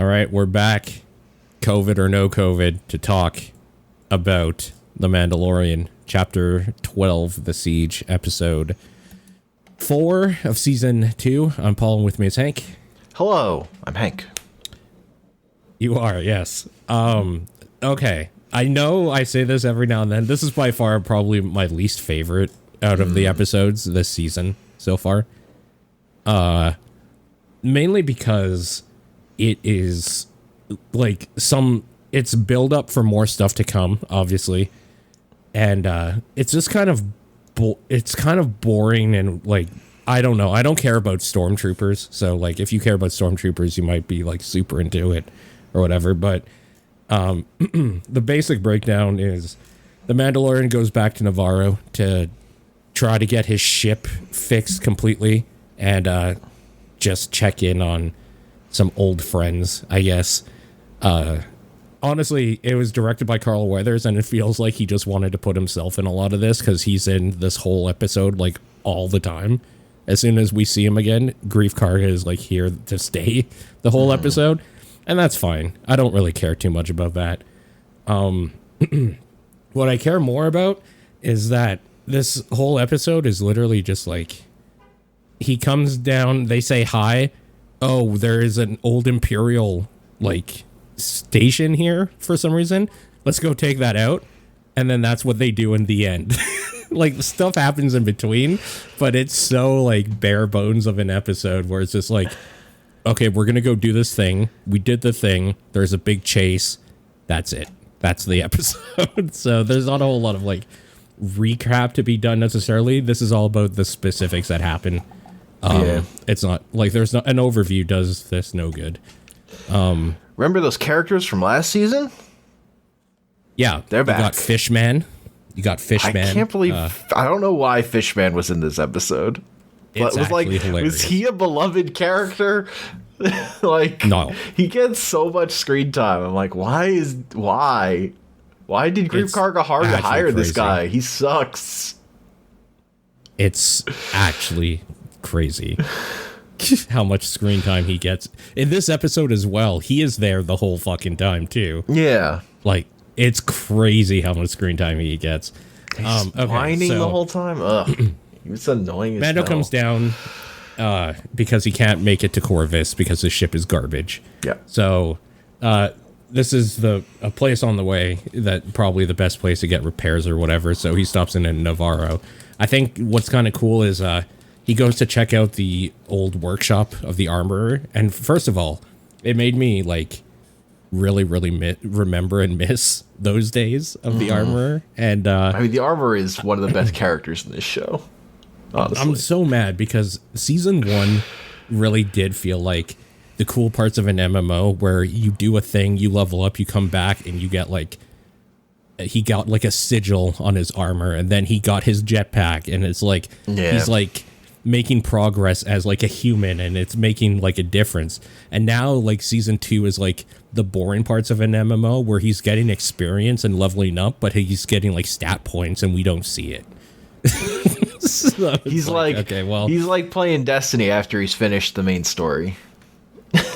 All right, we're back, COVID or no COVID, to talk about The Mandalorian Chapter 12, The Siege, Episode 4 of Season 2. I'm Paul, and with me is Hank. Hello, I'm Hank. You are, yes. Okay, I know I say this every now and then. This is by far probably my least favorite out of the episodes this season so far. Mainly because it is like it's build up for more stuff to come, obviously, and it's just kind of boring and like I don't know. I don't care about stormtroopers, so like if you care about stormtroopers, you might be like super into it or whatever. But the basic breakdown is the Mandalorian goes back to Nevarro to try to get his ship fixed completely and just check in on some old friends, I guess. Honestly, it was directed by Carl Weathers, and it feels like he just wanted to put himself in a lot of this because he's in this whole episode like all the time. As soon as we see him again, Grief Karga is like here to stay the whole episode, and that's fine. I don't really care too much about that. What I care more about is that this whole episode is literally just like he comes down, they say hi. Oh, there is an old Imperial like station here for some reason. Let's go take that out. And then that's what they do in the end. Like stuff happens in between, but it's so like bare bones of an episode where it's just like, okay, we're going to go do this thing. We did the thing. There's a big chase. That's it. That's the episode. So there's not a whole lot of like recap to be done necessarily. This is all about the specifics that happen. It's not like there's not an overview does this no good. Remember those characters from last season? Yeah, they're back. You got Fishman. I can't believe I don't know why Fishman was in this episode. But It's it was like, hilarious. was he a beloved character? Like, no, he gets so much screen time. I'm like, why did Grief Karga hire this guy? He sucks. It's actually crazy how much screen time he gets in this episode as well. He is there the whole fucking time too. Yeah, like it's crazy how much screen time he gets. He's whining the whole time. Ugh, he was annoying. Mando comes down because he can't make it to Corvus because his ship is garbage. Yeah. So this is a place on the way that probably the best place to get repairs or whatever. So he stops in Nevarro. I think what's kind of cool is he goes to check out the old workshop of the armorer. And first of all, it made me like really remember and miss those days of the armorer. And I mean, the armorer is one of the best characters in this show. Honestly. I'm so mad because season 1 really did feel like the cool parts of an MMO where you do a thing, you level up, you come back, and you get like, he got like a sigil on his armor, and then he got his jetpack, and it's like, he's like making progress as like a human, and it's making like a difference. And now like season 2 is like the boring parts of an MMO where he's getting experience and leveling up, but he's getting like stat points and we don't see it. So he's like okay, well, he's like playing Destiny after he's finished the main story.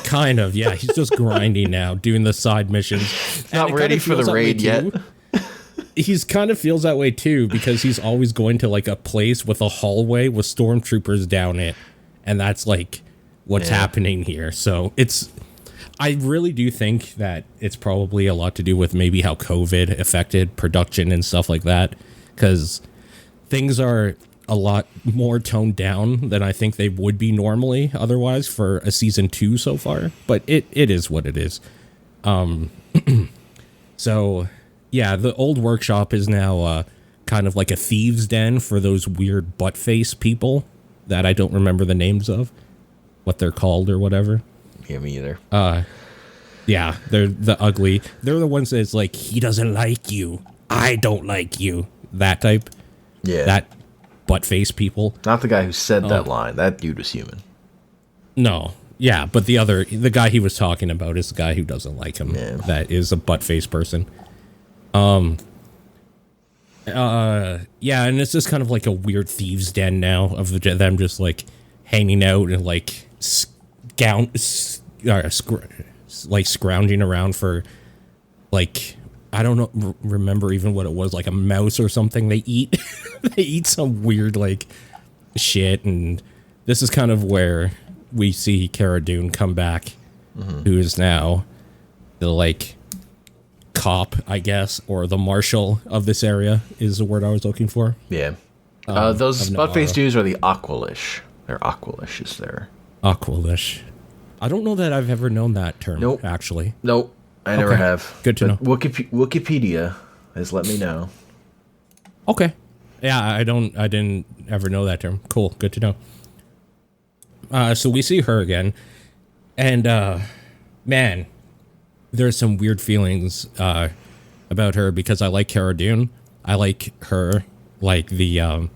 Kind of, yeah. He's just grinding now, doing the side missions. Not ready for the raid yet. He's kind of feels that way too because he's always going to like a place with a hallway with stormtroopers down it, and that's like what's happening here. So I really do think that it's probably a lot to do with maybe how COVID affected production and stuff like that, because things are a lot more toned down than I think they would be normally otherwise for a season 2 so far. But it is what it is. So yeah, the old workshop is now kind of like a thieves' den for those weird butt face people that I don't remember the names of, what they're called or whatever. Yeah, me either. Yeah, they're they're the ones that's like, he doesn't like you, I don't like you, that type. Yeah. That butt face people. Not the guy who said that line. That dude was human. No. Yeah, but the guy he was talking about is the guy who doesn't like him. Yeah. That is a butt face person. Yeah, and it's just kind of like a weird thieves' den now of them just like hanging out and like like scrounging around for like, I don't know, remember even what it was, like a mouse or something they eat. They eat some weird like shit, and this is kind of where we see Cara Dune come back, who is now the like cop, I guess, or the marshal of this area is the word I was looking for. Yeah. Those butt-faced dudes are the Aqualish. They're Aqualish, is there? Aqualish. I don't know that I've ever known that term, actually. Nope, I never have. Good to know. Wikipedia has let me know. Okay. Yeah, I didn't ever know that term. Cool, good to know. So we see her again, and man, there's some weird feelings about her because I like Cara Dune. I like her, like the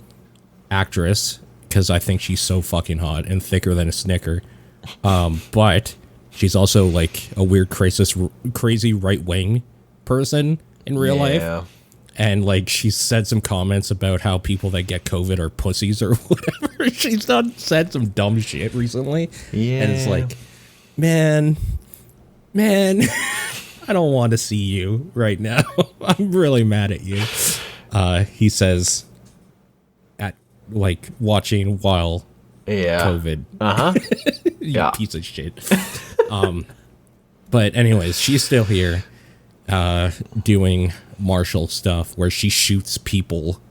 actress, because I think she's so fucking hot and thicker than a Snicker. But she's also like a weird crazy right-wing person in real life. And like she's said some comments about how people that get COVID are pussies or whatever. She's said some dumb shit recently. Yeah. And it's like, man, I don't want to see you right now. I'm really mad at you. He says at like watching while COVID. You piece of shit. But anyways, she's still here doing martial stuff where she shoots people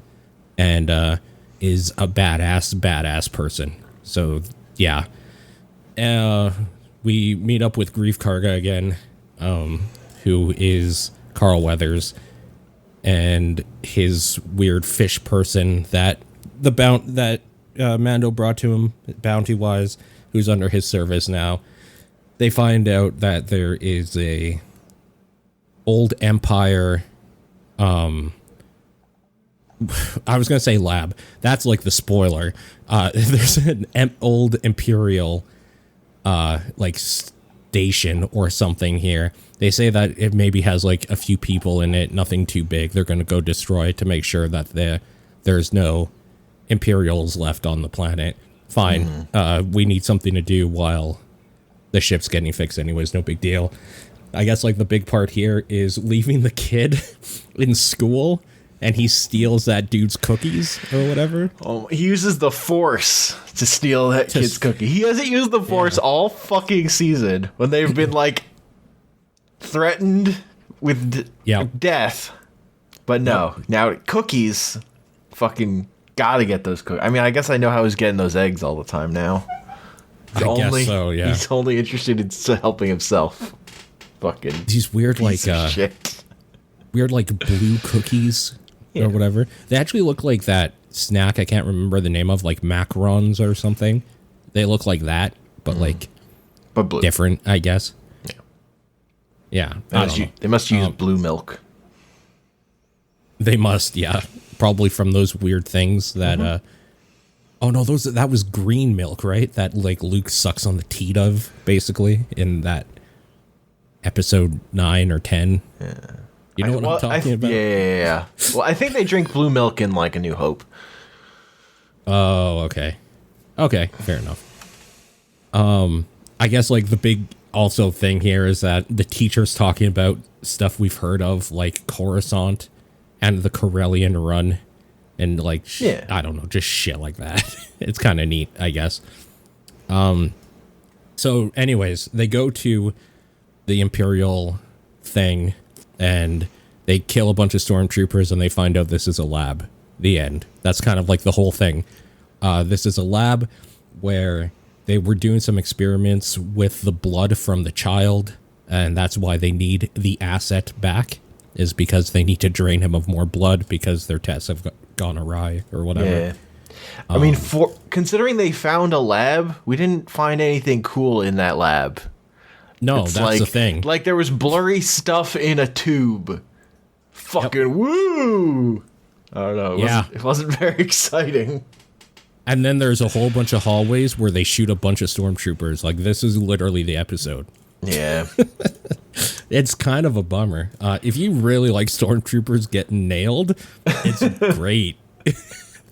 and is a badass person. So yeah. We meet up with Grief Karga again, who is Carl Weathers, and his weird fish person that Mando brought to him bounty-wise, who's under his service now. They find out that there is a old Empire, I was going to say lab. That's like the spoiler. There's an old Imperial like station or something here. They say that it maybe has like a few people in it, nothing too big. They're going to go destroy it to make sure that there's no Imperials left on the planet. Fine. We need something to do while the ship's getting fixed anyways. No big deal. I guess like the big part here is leaving the kid in school, and he steals that dude's cookies or whatever. Oh, he uses the Force to steal that kid's cookie. He hasn't used the Force all fucking season when they've been like threatened with death. But no, now cookies, fucking gotta get those cookies. I mean, I guess I know how he's getting those eggs all the time now. I guess so, yeah. He's only interested in helping himself. Fucking these weird shit. Weird like blue cookies or whatever. They actually look like that snack I can't remember the name of, like macarons or something. They look like that, but but blue. Different, I guess. Yeah. They must use blue milk. They must, probably from those weird things that oh no, that was green milk, right? That like Luke sucks on the teat of, basically, in that episode 9 or 10. Yeah. You know what I'm talking about? Yeah. Well, I think they drink blue milk in like A New Hope. Oh, okay. Okay, fair enough. I guess like the big also thing here is that the teacher's talking about stuff we've heard of, like Coruscant and the Corellian Run, and like I don't know, just shit like that. It's kind of neat, I guess. So anyways, they go to the Imperial thing and they kill a bunch of stormtroopers and they find out this is a lab. The end. That's kind of like the whole thing. This is a lab where they were doing some experiments with the blood from the child, and that's why they need the asset back, is because they need to drain him of more blood because their tests have gone awry or whatever. Yeah. I mean, considering they found a lab, we didn't find anything cool in that lab. No, that's the thing. Like there was blurry stuff in a tube. Fucking woo! I don't know. It wasn't very exciting. And then there's a whole bunch of hallways where they shoot a bunch of stormtroopers. Like this is literally the episode. Yeah. It's kind of a bummer. If you really like stormtroopers getting nailed, it's great.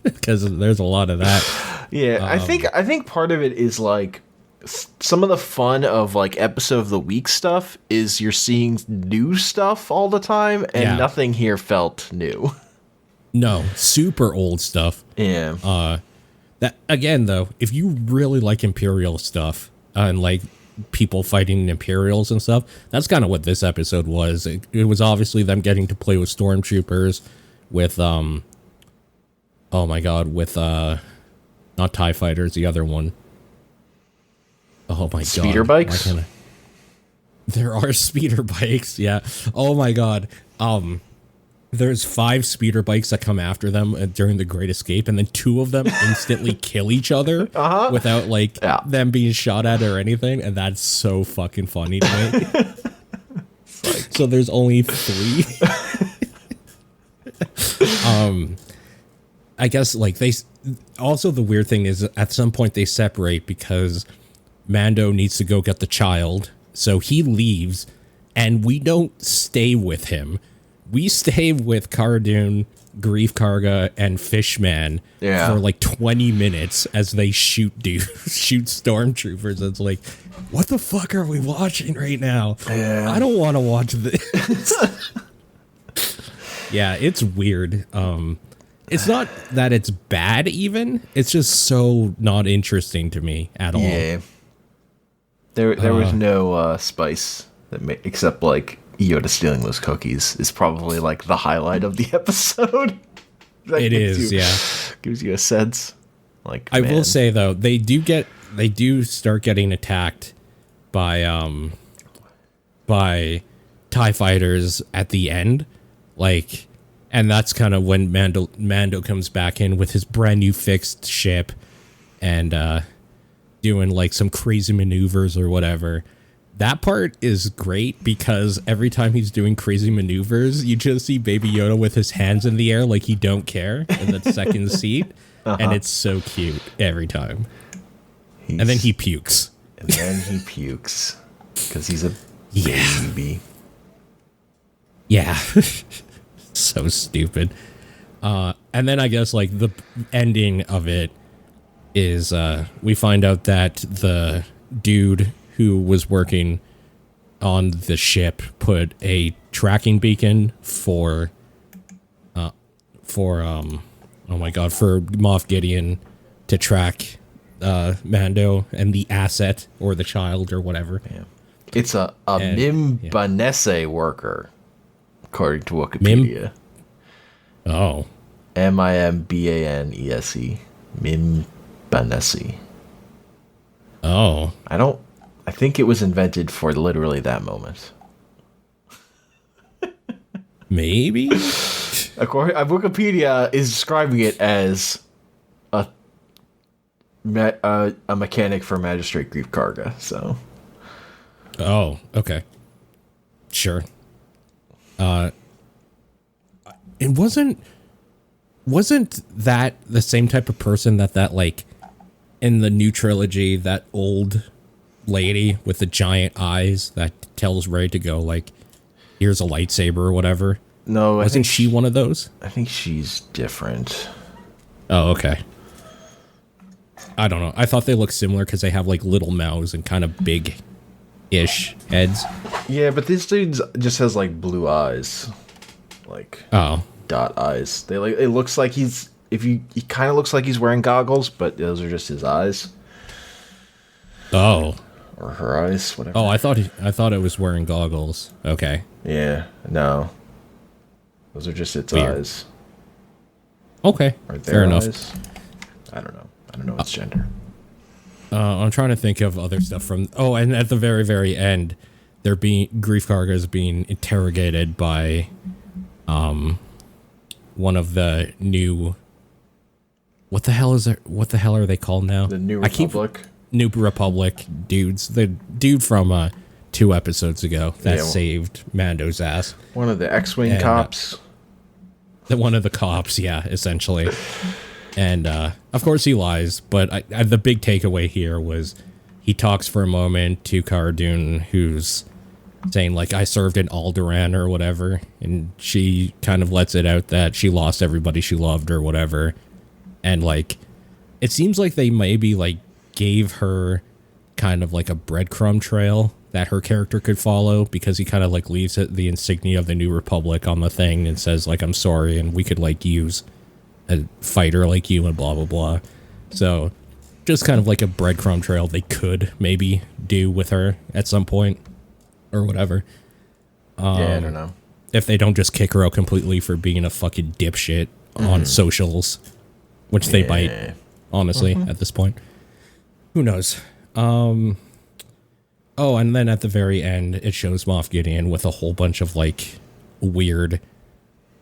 Because there's a lot of that. Yeah, I think part of it is like some of the fun of like episode of the week stuff is you're seeing new stuff all the time, and nothing here felt new. No, super old stuff. Yeah. That again, though, if you really like Imperial stuff and like people fighting Imperials and stuff, that's kind of what this episode was. It was obviously them getting to play with stormtroopers, with oh my god, with not TIE fighters, the other one. Oh my god. Speeder bikes? There are speeder bikes, yeah. Oh my god. There's 5 speeder bikes that come after them during the Great Escape, and then 2 of them instantly kill each other without like them being shot at or anything, and that's so fucking funny to me. So there's only 3. I guess like they also, the weird thing is at some point they separate because Mando needs to go get the child, so he leaves, and we don't stay with him. We stay with Cara Dune, Grief Karga, and Fishman for like 20 minutes as they shoot stormtroopers. It's like, what the fuck are we watching right now? Yeah. I don't want to watch this. Yeah, it's weird. It's not that it's bad even. It's just so not interesting to me at all. Yeah. There was no spice except like Yoda stealing those cookies is probably like the highlight of the episode. It is, gives you a sense. Like, I will say though, they do start getting attacked by TIE fighters at the end, like, and that's kind of when Mando comes back in with his brand new fixed ship and doing like some crazy maneuvers or whatever. That part is great because every time he's doing crazy maneuvers, you just see Baby Yoda with his hands in the air like he don't care in the second seat. And it's so cute every time. And then he pukes. Because he's a baby. Yeah. So stupid. And then I guess like the ending of it is we find out that the dude who was working on the ship put a tracking beacon for Moff Gideon to track Mando and the asset or the child or whatever. Yeah. It's a Mimbanese worker, according to Wikipedia. Mimbanese. Mimbanese. Oh. I think it was invented for literally that moment. Maybe? Wikipedia is describing it as a mechanic for Magistrate Grief Karga, so. Oh, okay. Sure. It wasn't that the same type of person that like in the new trilogy, that old lady with the giant eyes that tells Rey to go like, here's a lightsaber or whatever? No, wasn't she one of those? I think she's different. Oh, okay. I don't know. I thought they looked similar because they have like little mouths and kind of big-ish heads. Yeah, but this dude just has like blue eyes, like dot eyes. It looks like he kind of looks like he's wearing goggles, but those are just his eyes. Oh. Or her eyes, whatever. Oh, I thought it was wearing goggles. Okay. Yeah, no. Those are just its eyes. Okay. Fair enough. Eyes? I don't know. I don't know its gender. I'm trying to think of other stuff from. Oh, and at the very, very end, Grief Karga is being interrogated by, one of the new. What the hell is it? What the hell are they called now? The New Republic. New Republic dudes. The dude from 2 episodes ago that saved Mando's ass. One of the X-Wing cops. One of the cops, yeah, essentially. And of course he lies, but the big takeaway here was he talks for a moment to Cara Dune, who's saying like, I served in Alderaan or whatever, and she kind of lets it out that she lost everybody she loved or whatever. And like, it seems like they maybe like gave her kind of like a breadcrumb trail that her character could follow, because he kind of like leaves the insignia of the New Republic on the thing and says like, I'm sorry, and we could like use a fighter like you and blah blah blah. So just kind of like a breadcrumb trail they could maybe do with her at some point or whatever. Yeah, I don't know. If they don't just kick her out completely for being a fucking dipshit on socials, which they might, honestly, at this point. Who knows? Oh, and then at the very end, it shows Moff Gideon with a whole bunch of, like, weird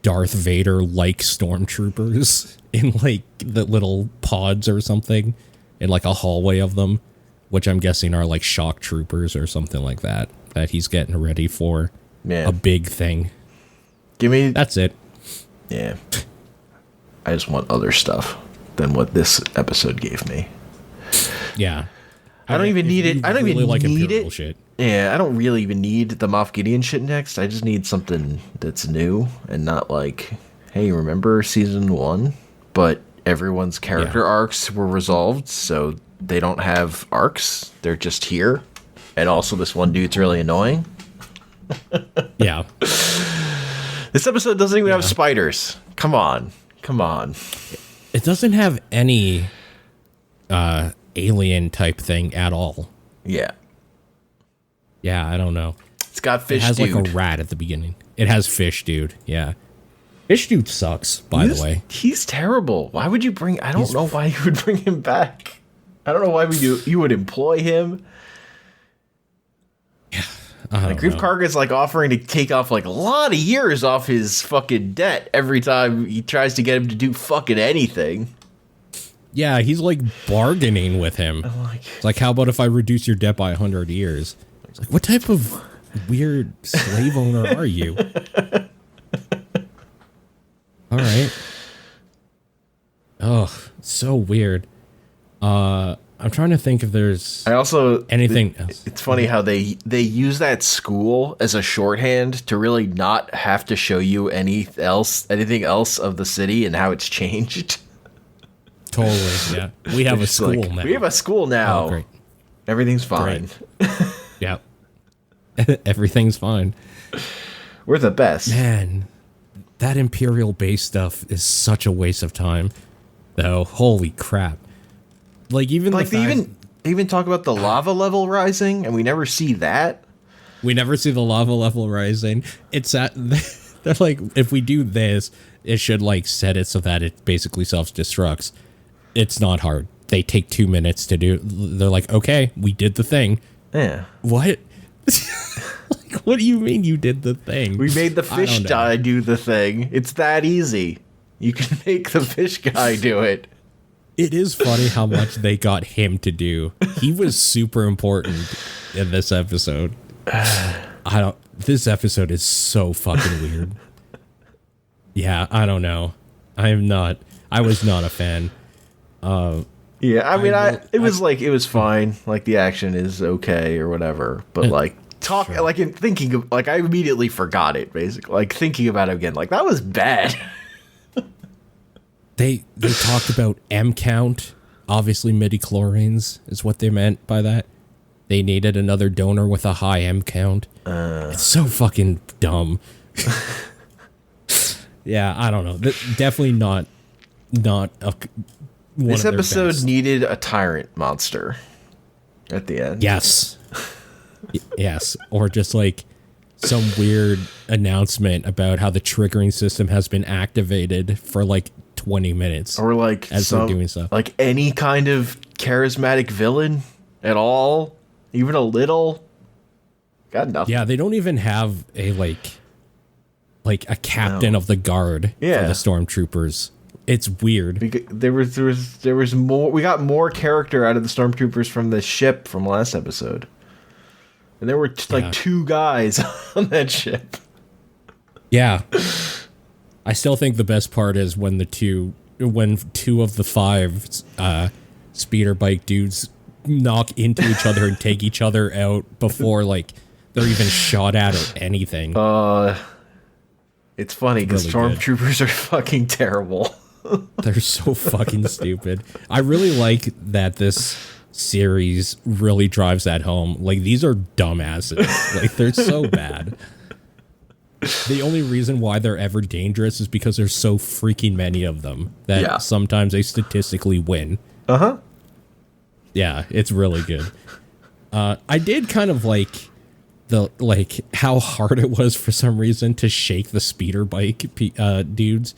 Darth Vader-like stormtroopers in, like, the little pods or something, in, like, a hallway of them, which I'm guessing are, like, shock troopers or something like that he's getting ready for a big thing. That's it. Yeah. I just want other stuff than what this episode gave me. Yeah. I don't even need it. I don't even like need Imperial it. Shit. Yeah, I don't really even need the Moff Gideon shit next. I just need something that's new and not like, hey, remember season 1? But everyone's character arcs were resolved, so they don't have arcs. They're just here. And also this one dude's really annoying. Yeah. This episode doesn't even have spiders. Come on. It doesn't have any alien type thing at all. Yeah. Yeah, I don't know. It's got fish dude. It has dude. like a rat at the beginning. It has fish dude. Yeah. Fish dude sucks, by the way. He's terrible. Why would you bring... I don't know why you would bring him back. I don't know why you would employ him. Yeah. Like Grief Karga's like offering to take off like a lot of years off his fucking debt every time he tries to get him to do fucking anything. Yeah, he's like bargaining with him. It's like, how about if I reduce your debt by 100 years? It's like, what type of weird slave owner are you? All right. Oh, so weird. I'm trying to think if there's anything else. It's funny how they use that school as a shorthand to really not have to show you anything else of the city and how it's changed. Totally, yeah. We have a school now. We have a school now. Oh, great. Everything's fine. Yeah. Everything's fine. We're the best. Man, that Imperial base stuff is such a waste of time, though. Holy crap. Like, even they even talk about the lava level rising, and we never see that. We never see the lava level rising. It's at... They're like, if we do this, it should, like, set it so that it basically self-destructs. It's not hard. They take 2 minutes to do... They're like, okay, we did the thing. Yeah. What? Like, what do you mean you did the thing? We made the fish guy do the thing. It's that easy. You can make the fish guy do it. It is funny how much they got him to do. He was super important in this episode. This episode is so fucking weird. Yeah, I don't know. I was not a fan. Yeah, I mean, it was fine. Like, the action is okay or whatever. But I immediately forgot it, basically. Like, thinking about it again, like, that was bad. They talked about M count. Obviously, midichlorians is what they meant by that. They needed another donor with a high M count. It's so fucking dumb. Yeah, I don't know. Definitely not a... This episode needed a tyrant monster at the end. Yes. Yes. Or just like some weird announcement about how the triggering system has been activated for like 20 minutes. Or like as they're doing stuff. Like any kind of charismatic villain at all. Even a little. Got nothing. Yeah, they don't even have a like a captain of the guard for the stormtroopers. It's weird. There was more. We got more character out of the stormtroopers from the ship from last episode, and there were like 2 guys on that ship. Yeah, I still think the best part is when 2 of the 5 speeder bike dudes knock into each other and take each other out before like they're even shot at or anything. It's funny because stormtroopers are fucking terrible. They're so fucking stupid. I really like that this series really drives that home. Like, these are dumbasses. Like, they're so bad. The only reason why they're ever dangerous is because there's so freaking many of them that sometimes they statistically win. Yeah, it's really good. I did kind of like how hard it was for some reason to shake the speeder bike dudes,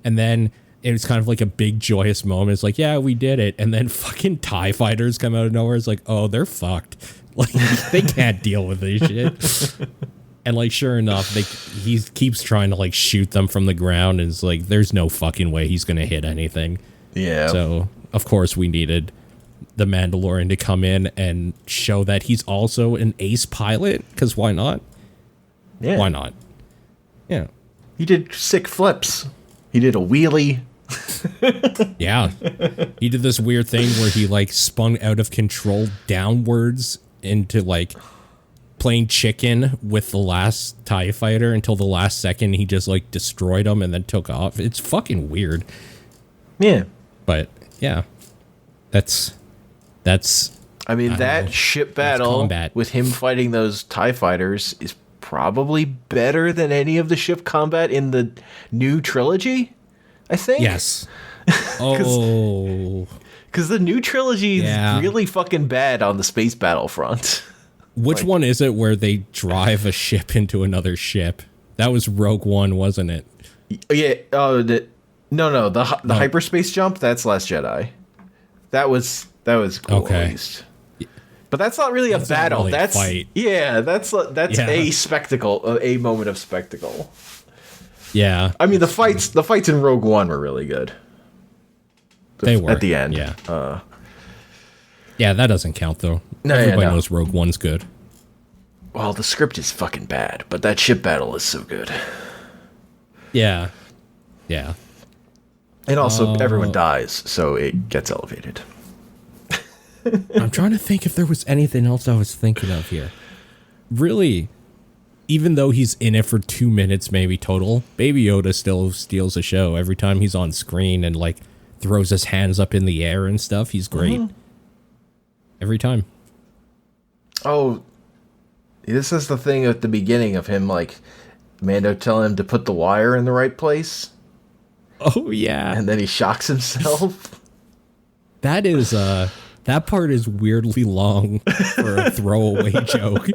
and then it was kind of like a big joyous moment. It's like, yeah, we did it, and then fucking TIE fighters come out of nowhere. It's like, oh, they're fucked. Like, they can't deal with this shit. And like, sure enough, he keeps trying to like shoot them from the ground, and it's like, there's no fucking way he's gonna hit anything. Yeah. So of course we needed the Mandalorian to come in and show that he's also an ace pilot, because why not? Yeah. Why not? Yeah. He did sick flips. He did a wheelie. Yeah. He did this weird thing where he like spun out of control downwards into like playing chicken with the last TIE fighter until the last second. He just like destroyed him and then took off. It's fucking weird. Yeah. But yeah. That's I mean, that ship battle with him fighting those TIE fighters is probably better than any of the ship combat in the new trilogy, I think. Yes. Oh. Because the new trilogy is really fucking bad on the space battlefront. Which one is it where they drive a ship into another ship? That was Rogue One, wasn't it? Yeah. No. The hyperspace jump, that's Last Jedi. That was cool. Okay. At least. But that's not really a battle. Really that's fight. Yeah, that's a spectacle, a moment of spectacle. Yeah. I mean, the fights in Rogue One were really good. They were at the end. Yeah. Yeah, that doesn't count though. No, Everybody knows Rogue One's good. Well, the script is fucking bad, but that ship battle is so good. Yeah. Yeah. And also, everyone dies, so it gets elevated. I'm trying to think if there was anything else I was thinking of here. Really, even though he's in it for 2 minutes maybe total, Baby Yoda still steals the show every time he's on screen and like throws his hands up in the air and stuff. He's great. Every time. Oh, this is the thing at the beginning of him, like, Mando telling him to put the wire in the right place. Oh, yeah. And then he shocks himself. That is, that part is weirdly long for a throwaway joke.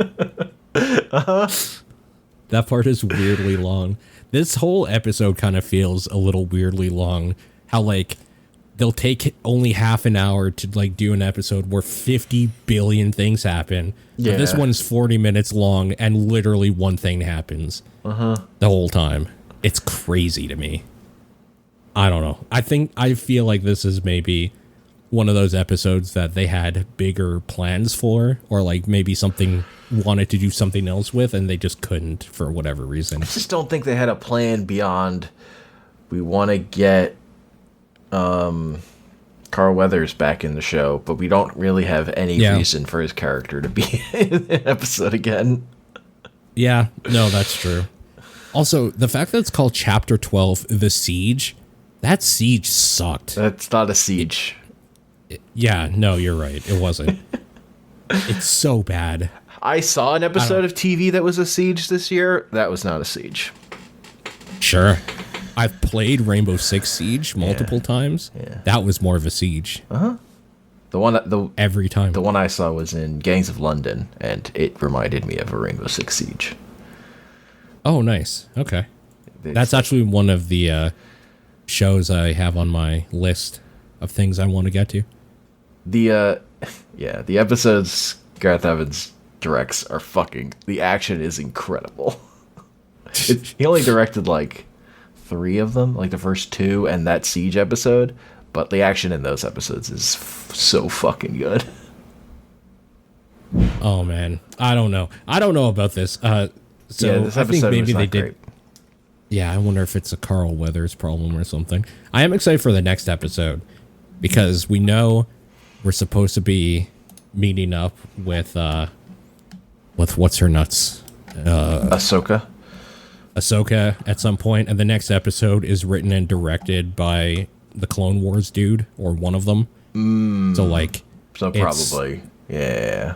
That part is weirdly long. This whole episode kind of feels a little weirdly long. How, like, they'll take only half an hour to, like, do an episode where 50 billion things happen. Yeah. But this one's 40 minutes long, and literally one thing happens the whole time. It's crazy to me. I don't know. I feel like this is maybe one of those episodes that they had bigger plans for, or like maybe something wanted to do something else with, and they just couldn't for whatever reason. I just don't think they had a plan beyond, we want to get Carl Weathers back in the show, but we don't really have any reason for his character to be in an episode again. Yeah, no, that's true. Also, the fact that it's called Chapter 12, The Siege, that siege sucked. That's not a siege. Yeah, no, you're right. It wasn't. It's so bad. I saw an episode of TV that was a siege this year. That was not a siege. Sure. I've played Rainbow Six Siege multiple times. Yeah. That was more of a siege. Every time. The one I saw was in Gangs of London, and it reminded me of a Rainbow Six Siege. Oh, nice. Okay. That's actually one of the shows I have on my list of things I want to get to. The episodes Gareth Evans directs are the action is incredible. He only directed like 3 of them, like the first 2 and that Siege episode, but the action in those episodes is so fucking good. Oh man, I don't know about this. This I think maybe they did. Great. Yeah, I wonder if it's a Carl Weathers problem or something. I am excited for the next episode because we know we're supposed to be meeting up with what's her nuts, Ahsoka at some point, and the next episode is written and directed by the Clone Wars dude or one of them. So like So probably, yeah.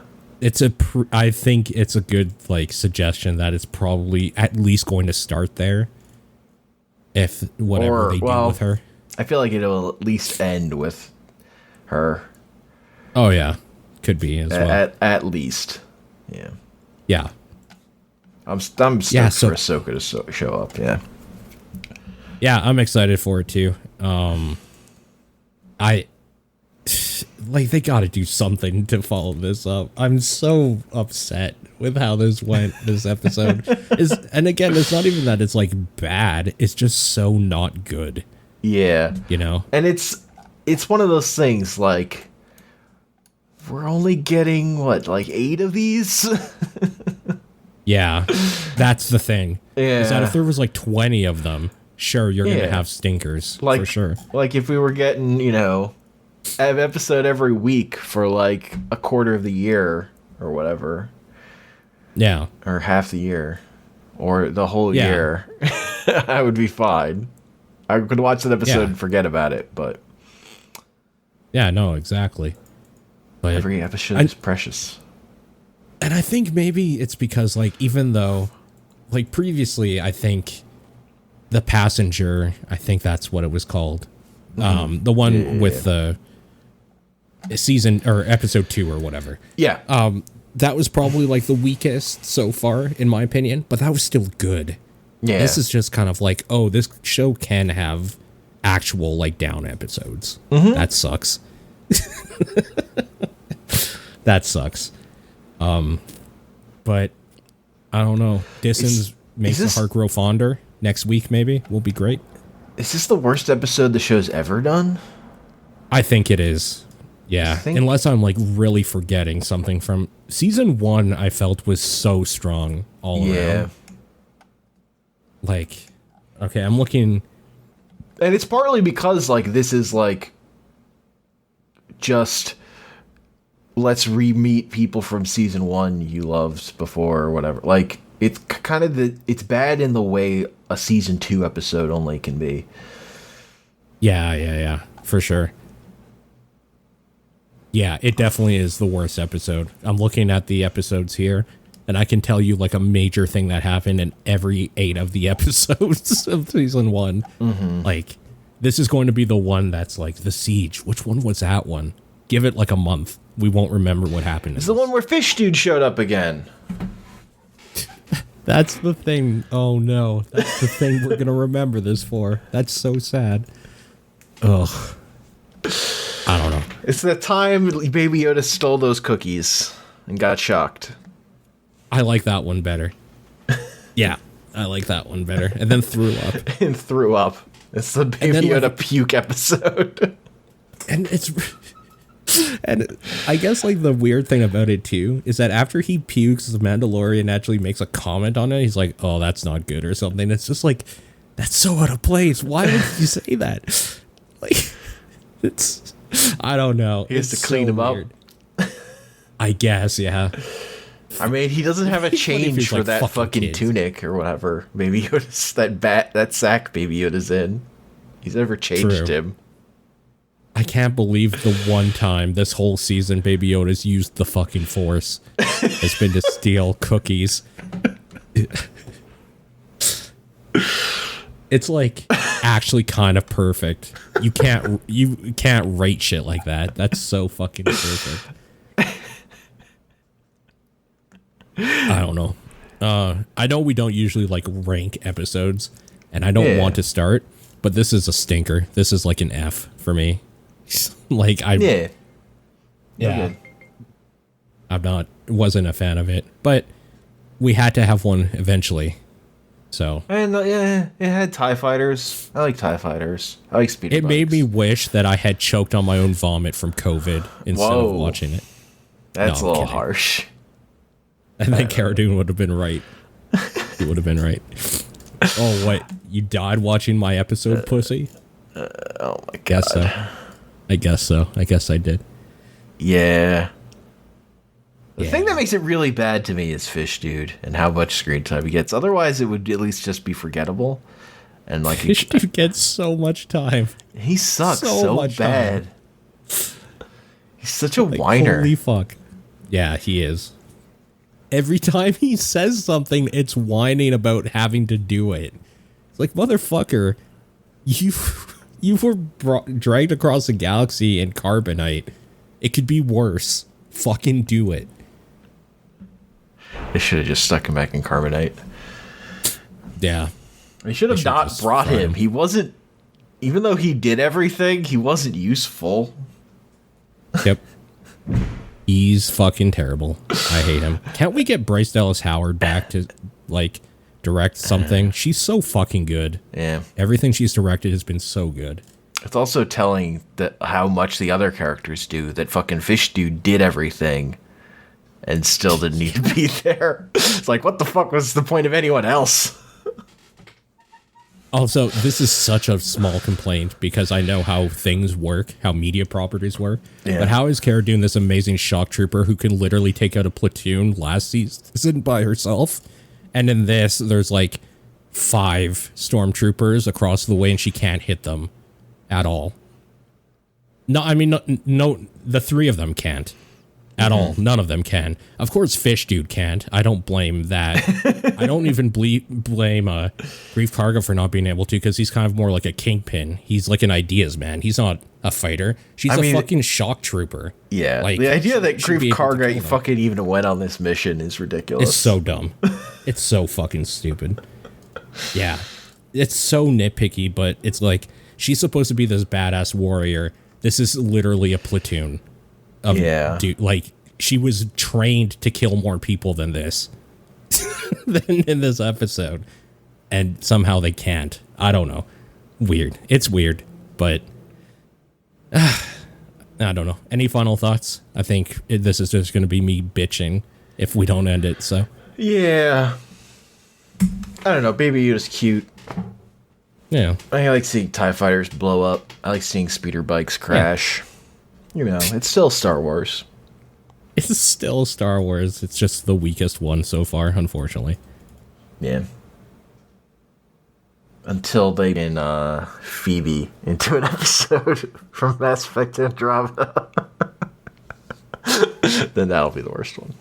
I think it's a good like suggestion that it's probably at least going to start there. If whatever they do with her, I feel like it'll at least end with her. Oh yeah, could be as well. At least, yeah. Yeah. I'm stoked for Ahsoka to show up. Yeah. Yeah, I'm excited for it too. They got to do something to follow this up. I'm so upset with how this went. This episode and again, it's not even that it's like bad. It's just so not good. Yeah, you know. And it's one of those things like we're only getting what, like 8 of these. Yeah, that's the thing. Yeah, is that if there was like 20 of them, sure, you're gonna have stinkers, like, for sure. Like if we were getting, an episode every week for like a quarter of the year or whatever. Yeah. Or half the year. Or the whole year. I would be fine. I could watch that episode and forget about it, but... Yeah, no, exactly. But every episode is precious. And I think maybe it's because, like, even though... Like, previously, I think... The Passenger, I think that's what it was called. The one with the... season or episode 2 or whatever. Yeah. That was probably like the weakest so far in my opinion, but that was still good. Yeah. This is just kind of like, oh, this show can have actual like down episodes. That sucks. That sucks. But I don't know. Distance makes the heart grow fonder. Next week maybe will be great. Is this the worst episode the show's ever done? I think it is. Yeah, unless I'm like really forgetting something from season 1. I felt was so strong all around. Like, okay, I'm looking, and it's partly because like this is like just let's re-meet people from season 1 you loved before or whatever. Like it's kind of it's bad in the way a season 2 episode only can be. Yeah, for sure. Yeah, it definitely is the worst episode. I'm looking at the episodes here, and I can tell you like a major thing that happened in every 8 of the episodes of season 1. Like, this is going to be the one that's like the siege. Which one was that one? Give it like a month. We won't remember what happened. It's the one where Fish Dude showed up again. That's the thing. Oh no, that's the thing we're gonna remember this for. That's so sad. Ugh. I don't know. It's the time Baby Yoda stole those cookies and got shocked. I like that one better. Yeah, I like that one better. And then threw up. And threw up. It's the Baby Yoda puke episode. And it's... And I guess like the weird thing about it too is that after he pukes, the Mandalorian actually makes a comment on it. He's like, "Oh, that's not good" or something. It's just like, that's so out of place. Why would you say that? Like, it's... I don't know. He has to clean him up. I guess, yeah. I mean, he doesn't have a change for like, that fucking kids. Tunic or whatever. Baby Yoda's that sack Baby Yoda's in. He's never changed him. I can't believe the one time this whole season Baby Yoda's used the fucking Force. It's been to steal cookies. It's like actually kind of perfect. You can't rate shit like that. That's so fucking perfect. I don't know. I know we don't usually like rank episodes, and I don't want to start, but this is a stinker. This is like an F for me. Like wasn't a fan of it, but we had to have one eventually. So and it had TIE fighters. I like TIE fighters. I like speeder bikes. It made me wish that I had choked on my own vomit from COVID instead of watching it. That's a little harsh. And then Cara Dune would have been right. He would have been right. Oh, what? You died watching my episode, pussy? Oh my god. I guess so. I guess I did. Yeah. The thing that makes it really bad to me is Fish Dude and how much screen time he gets. Otherwise, it would at least just be forgettable. And like Fish Dude gets so much time. He sucks so bad. He's such a whiner. Holy fuck. Yeah, he is. Every time he says something, it's whining about having to do it. It's like, motherfucker, you were dragged across the galaxy in carbonite. It could be worse. Fucking do it. They should have just stuck him back in carbonite. Yeah. They should have not brought him. He wasn't, even though he did everything, he wasn't useful. Yep. He's fucking terrible. I hate him. Can't we get Bryce Dallas Howard back to, like, direct something? She's so fucking good. Yeah. Everything she's directed has been so good. It's also telling that how much the other characters do, that fucking Fish Dude did everything and still didn't need to be there. It's like, what the fuck was the point of anyone else? Also, this is such a small complaint because I know how things work, how media properties work. Yeah. But how is Cara doing this amazing shock trooper who can literally take out a platoon last season by herself? And in this, there's like 5 stormtroopers across the way and she can't hit them at all. No, I mean, no, the 3 of them can't. At all. None of them can. Of course, Fish Dude can't. I don't blame that. I don't even blame Grief Karga for not being able to, because he's kind of more like a kingpin. He's like an ideas man. He's not a fighter. She's a fucking shock trooper. Yeah. Like, the idea that Grief Karga fucking even went on this mission is ridiculous. It's so dumb. It's so fucking stupid. Yeah. It's so nitpicky, but it's like, she's supposed to be this badass warrior. This is literally a platoon. Dude, like, she was trained to kill more people than this than in this episode, and somehow they can't. I don't know. Weird. It's weird, but I don't know. Any final thoughts? I think this is just going to be me bitching if we don't end it. So yeah, I don't know. Baby Yoda's cute. Yeah, I like seeing TIE fighters blow up. I like seeing speeder bikes crash. Yeah. You know, it's still Star Wars. It's still Star Wars. It's just the weakest one so far, unfortunately. Yeah. Until they in Phoebe into an episode from Mass Effect Andromeda. Then that'll be the worst one.